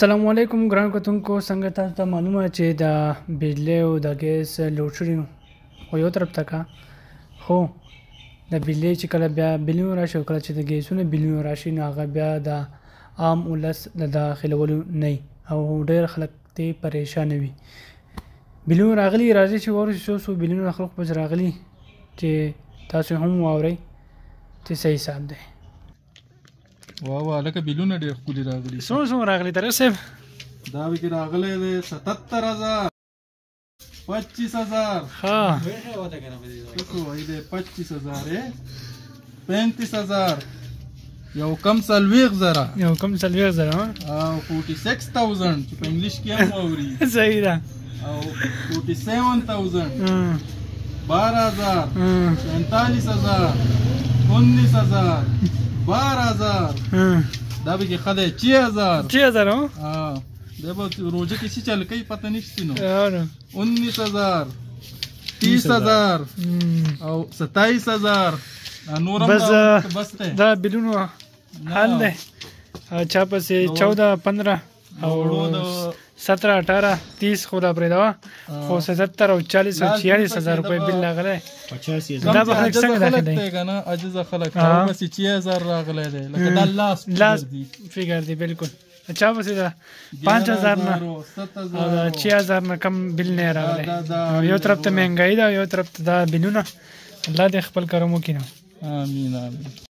السلام علیکم ګران کتونکو، څنګه تاسو ته معلومه چې د بجلی او د ګیس لوډ شیډینګ خو یو طرف ته کا خو د بجلی چې کله بیا بلونه راشي او کله چې د ګیسونو بلونه راشي نو هغه بیا د عام ولس د داخلولو نه او ډېر خلک ته پریشانه وي. بلونه راغلي راځي چې ورسې څو بلونه خلک پس راغلي چې تاسو هم واورئ چې صحیح حساب دی. واه لکه بیلونه ډېر ښکلي راغلي. څومره راغلي طارق صاحب؟ دا پکې راغلی دی 77,000 25,000 ښه څه وایي دی 25,000 35,000 یو کم 40,000 یو کم 40,000 او 46,000 چې په انګلیش کې هم واوري صحیح ده او 47,000 12,000 45,000 19,000 12,000 دا به کې خدای 6,000 دا به روزه کې څه چل کوي پته نشته نو 19,000 30,000 او 27,000 نورم بس دا بلونو حال دی. چا پسې 14 15 او 17 18 30 خو دا پرې دا خو 77 او 40 او 46,000 روپۍ بل راغلی. دا به خلک څنګه داخل دی کنه عجزه خلک بس 6,000 راغلی دی لکه دا لاس فیګر دی بالکل. چا پسې دا 5,000 نه او 6,000 نه کم بل نه راغلی. یو طرف ته مهنګایي ده یو طرف ته دا بلونه. الله دې خپل کرم وکړي. امین امین.